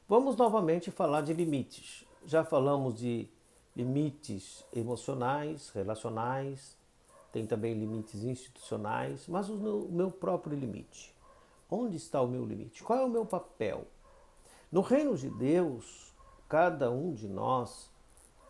Vamos novamente falar de limites. Já falamos de limites emocionais, relacionais, tem também limites institucionais, mas o meu próprio limite. Onde está o meu limite? Qual é o meu papel? No reino de Deus, cada um de nós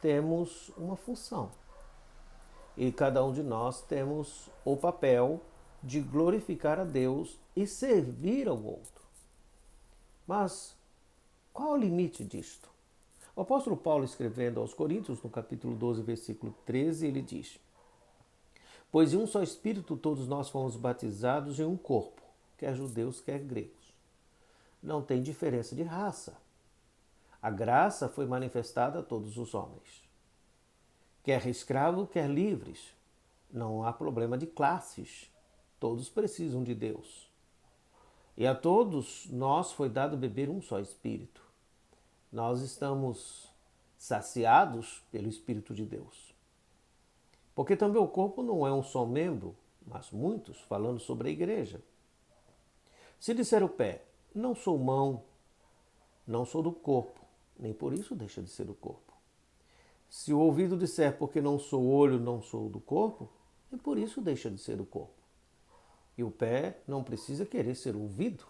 temos uma função. E cada um de nós temos o papel de glorificar a Deus e servir ao outro. Mas qual é o limite disto? O apóstolo Paulo, escrevendo aos Coríntios, no capítulo 12, versículo 13, ele diz: Pois em um só Espírito todos nós fomos batizados em um corpo, quer judeus, quer gregos. Não tem diferença de raça. A graça foi manifestada a todos os homens. Quer escravo, quer livres. Não há problema de classes. Todos precisam de Deus. E a todos nós foi dado beber um só Espírito. Nós estamos saciados pelo Espírito de Deus. Porque também o corpo não é um só membro, mas muitos, falando sobre a igreja. Se disser o pé, não sou mão, não sou do corpo, nem por isso deixa de ser do corpo. Se o ouvido disser, porque não sou olho, não sou do corpo, nem por isso deixa de ser do corpo. E o pé não precisa querer ser ouvido.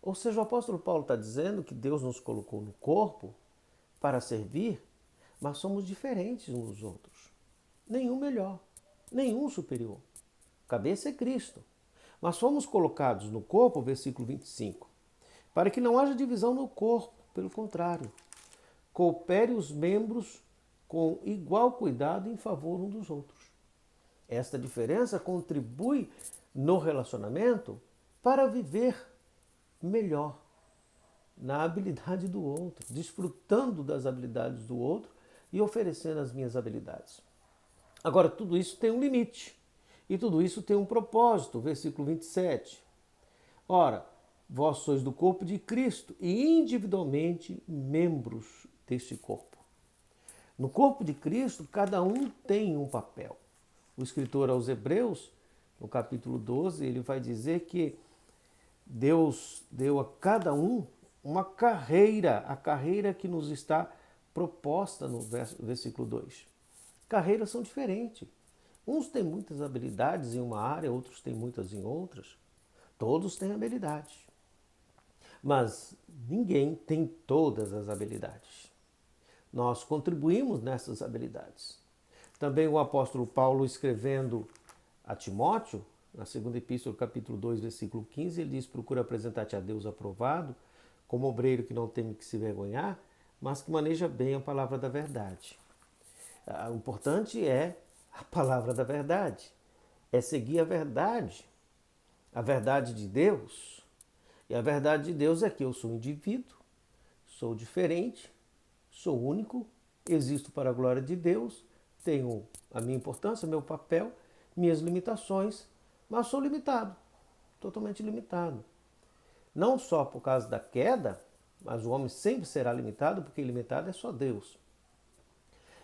Ou seja, o apóstolo Paulo está dizendo que Deus nos colocou no corpo para servir, mas somos diferentes uns dos outros. Nenhum melhor, nenhum superior. Cabeça é Cristo. Mas fomos colocados no corpo, versículo 25, para que não haja divisão no corpo, pelo contrário, coopere os membros com igual cuidado em favor um dos outros. Esta diferença contribui no relacionamento para viver melhor na habilidade do outro, desfrutando das habilidades do outro e oferecendo as minhas habilidades. Agora, tudo isso tem um limite e tudo isso tem um propósito, versículo 27. Ora, vós sois do corpo de Cristo e individualmente membros deste corpo. No corpo de Cristo, cada um tem um papel. O escritor aos Hebreus, no capítulo 12, ele vai dizer que Deus deu a cada um uma carreira, a carreira que nos está proposta no versículo 2. Carreiras são diferentes. Uns têm muitas habilidades em uma área, outros têm muitas em outras. Todos têm habilidades. Mas ninguém tem todas as habilidades. Nós contribuímos nessas habilidades. Também o apóstolo Paulo, escrevendo a Timóteo, na segunda epístola, capítulo 2, versículo 15, ele diz: procura apresentar-te a Deus aprovado, como obreiro que não teme que se vergonhar, mas que maneja bem a palavra da verdade. O importante é a palavra da verdade, é seguir a verdade de Deus. E a verdade de Deus é que eu sou um indivíduo, sou diferente, sou único, existo para a glória de Deus, tenho a minha importância, meu papel, minhas limitações, mas sou limitado, totalmente limitado. Não só por causa da queda, mas o homem sempre será limitado, porque limitado é só Deus.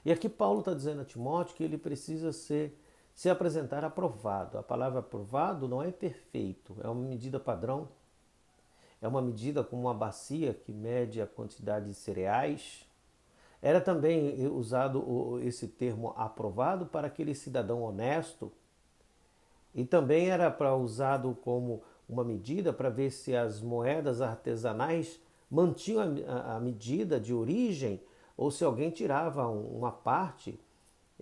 E aqui Paulo está dizendo a Timóteo que ele precisa se apresentar aprovado. A palavra aprovado não é perfeito, é uma medida padrão. É uma medida como uma bacia que mede a quantidade de cereais. Era também usado esse termo aprovado para aquele cidadão honesto. E também era usado como uma medida para ver se as moedas artesanais mantinham a medida de origem ou se alguém tirava uma parte.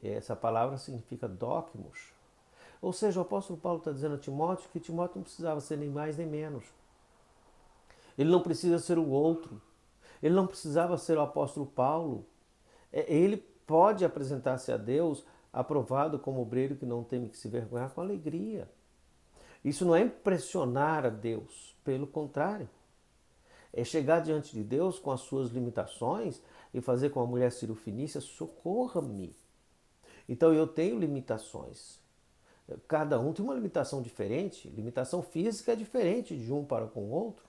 Essa palavra significa dócimos. Ou seja, o apóstolo Paulo está dizendo a Timóteo que Timóteo não precisava ser nem mais nem menos. Ele não precisa ser o outro. Ele não precisava ser o apóstolo Paulo. Ele pode apresentar-se a Deus aprovado como obreiro que não teme que se vergonhar, com alegria. Isso não é impressionar a Deus, pelo contrário. É chegar diante de Deus com as suas limitações e fazer com a mulher cirofenícia: socorra-me. Então eu tenho limitações. Cada um tem uma limitação diferente. Limitação física é diferente de um para com o outro.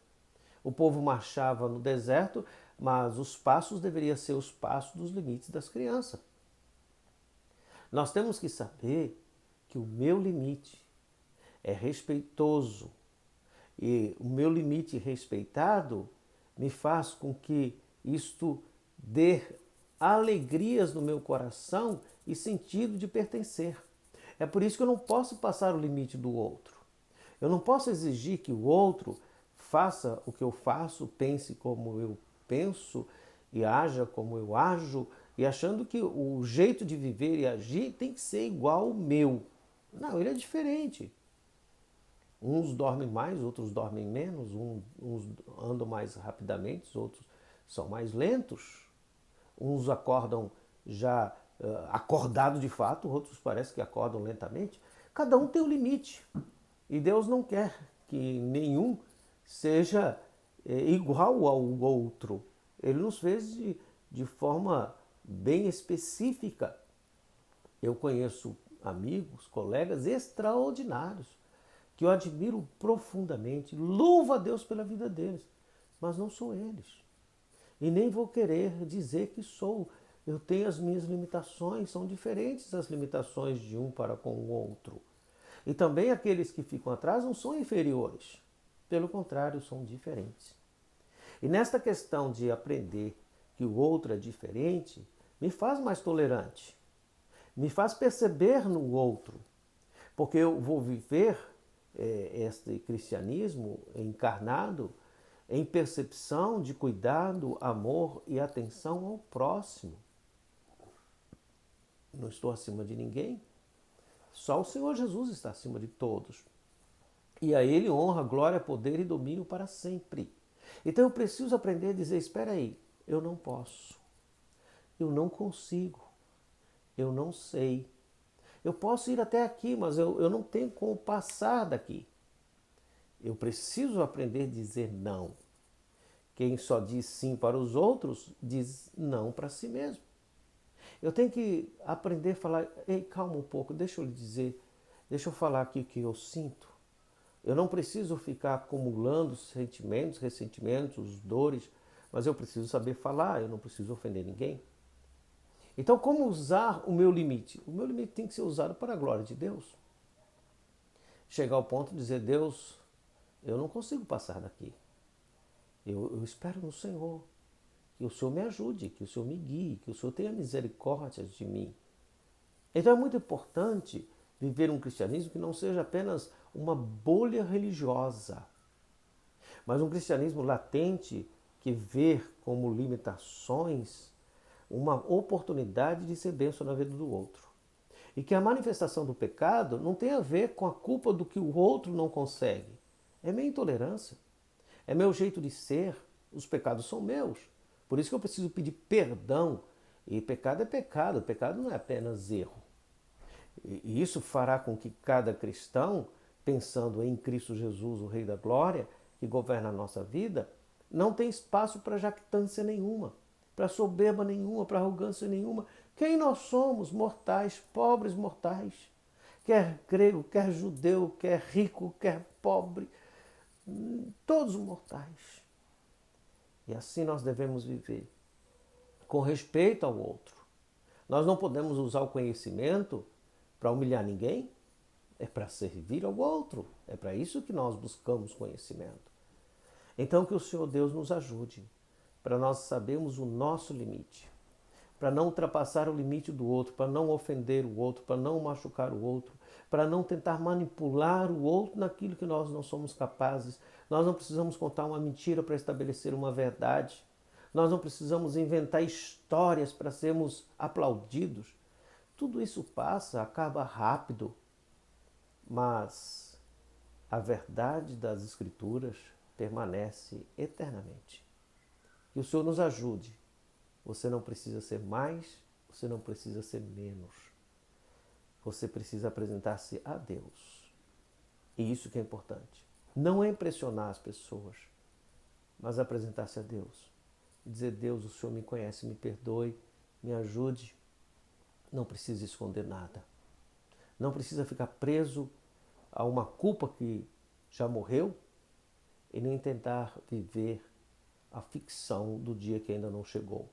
O povo marchava no deserto, mas os passos deveriam ser os passos dos limites das crianças. Nós temos que saber que o meu limite é respeitoso. E o meu limite respeitado me faz com que isto dê alegrias no meu coração e sentido de pertencer. É por isso que eu não posso passar o limite do outro. Eu não posso exigir que o outro faça o que eu faço, pense como eu penso e haja como eu ajo, e achando que o jeito de viver e agir tem que ser igual ao meu. Não, ele é diferente. Uns dormem mais, outros dormem menos, uns andam mais rapidamente, outros são mais lentos. Uns acordam já acordados de fato, outros parece que acordam lentamente. Cada um tem um limite. E Deus não quer que nenhum seja igual ao outro. Ele nos fez de forma bem específica. Eu conheço amigos, colegas extraordinários, que eu admiro profundamente, louvo a Deus pela vida deles, mas não sou eles. E nem vou querer dizer que sou. Eu tenho as minhas limitações, são diferentes as limitações de um para com o outro. E também aqueles que ficam atrás não são inferiores. Pelo contrário, são diferentes. E nesta questão de aprender que o outro é diferente, me faz mais tolerante. Me faz perceber no outro. Porque eu vou viver este cristianismo encarnado em percepção de cuidado, amor e atenção ao próximo. Não estou acima de ninguém. Só o Senhor Jesus está acima de todos. E a Ele honra, glória, poder e domínio para sempre. Então eu preciso aprender a dizer, espera aí, eu não posso, eu não consigo, eu não sei. Eu posso ir até aqui, mas eu não tenho como passar daqui. Eu preciso aprender a dizer não. Quem só diz sim para os outros, diz não para si mesmo. Eu tenho que aprender a falar, ei, calma um pouco, deixa eu lhe dizer, deixa eu falar aqui o que eu sinto. Eu não preciso ficar acumulando sentimentos, ressentimentos, dores, mas eu preciso saber falar, eu não preciso ofender ninguém. Então, como usar o meu limite? O meu limite tem que ser usado para a glória de Deus. Chegar ao ponto de dizer, Deus, eu não consigo passar daqui. Eu espero no Senhor. Que o Senhor me ajude, que o Senhor me guie, que o Senhor tenha misericórdia de mim. Então é muito importante viver um cristianismo que não seja apenas uma bolha religiosa, mas um cristianismo latente que vê como limitações uma oportunidade de ser bênção na vida do outro. E que a manifestação do pecado não tem a ver com a culpa do que o outro não consegue. É minha intolerância, é meu jeito de ser, os pecados são meus. Por isso que eu preciso pedir perdão. E pecado é pecado, pecado não é apenas erro. E isso fará com que cada cristão, pensando em Cristo Jesus, o Rei da Glória, que governa a nossa vida, não tem espaço para jactância nenhuma, para soberba nenhuma, para arrogância nenhuma. Quem nós somos? Mortais, pobres mortais. Quer grego, quer judeu, quer rico, quer pobre, todos mortais. E assim nós devemos viver, com respeito ao outro. Nós não podemos usar o conhecimento para humilhar ninguém, é para servir ao outro. É para isso que nós buscamos conhecimento. Então que o Senhor Deus nos ajude, para nós sabermos o nosso limite, para não ultrapassar o limite do outro, para não ofender o outro, para não machucar o outro, para não tentar manipular o outro naquilo que nós não somos capazes. Nós não precisamos contar uma mentira para estabelecer uma verdade. Nós não precisamos inventar histórias para sermos aplaudidos. Tudo isso passa, acaba rápido, mas a verdade das Escrituras permanece eternamente. Que o Senhor nos ajude. Você não precisa ser mais, você não precisa ser menos. Você precisa apresentar-se a Deus. E isso que é importante. Não é impressionar as pessoas, mas apresentar-se a Deus. Dizer, Deus, o Senhor me conhece, me perdoe, me ajude. Não precisa esconder nada. Não precisa ficar preso a uma culpa que já morreu e nem tentar viver a ficção do dia que ainda não chegou.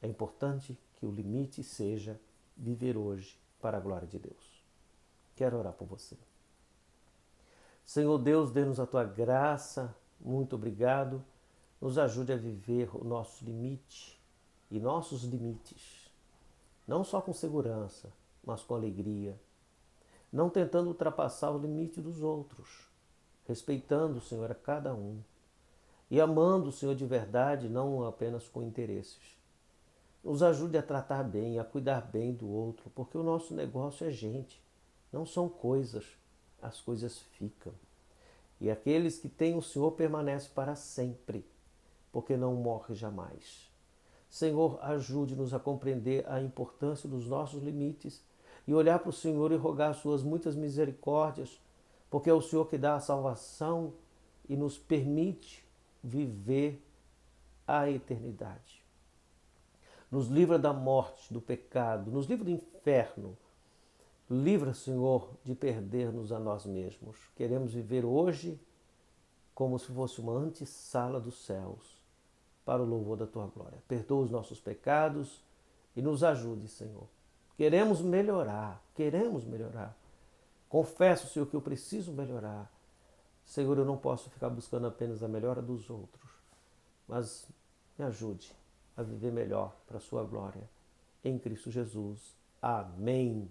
É importante que o limite seja viver hoje para a glória de Deus. Quero orar por você. Senhor Deus, dê-nos a tua graça. Muito obrigado. nos ajude a viver o nosso limite e nossos limites, não só com segurança, mas com alegria, não tentando ultrapassar o limite dos outros, respeitando, Senhor, a cada um e amando o Senhor de verdade, não apenas com interesses. Nos ajude a tratar bem, a cuidar bem do outro, porque o nosso negócio é gente, não são coisas. As coisas ficam. E aqueles que têm o Senhor permanecem para sempre, porque não morre jamais. Senhor, ajude-nos a compreender a importância dos nossos limites e olhar para o Senhor e rogar suas muitas misericórdias, porque é o Senhor que dá a salvação e nos permite viver a eternidade. Nos livra da morte, do pecado, nos livra do inferno. Livra, Senhor, de perder-nos a nós mesmos. Queremos viver hoje como se fosse uma antessala dos céus, para o louvor da Tua glória. Perdoa os nossos pecados e nos ajude, Senhor. Queremos melhorar, queremos melhorar. Confesso, Senhor, que eu preciso melhorar. Senhor, eu não posso ficar buscando apenas a melhora dos outros, mas me ajude a viver melhor para a Sua glória. Em Cristo Jesus. Amém.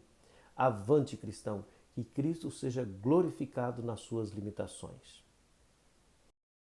Avante, cristão, que Cristo seja glorificado nas suas limitações.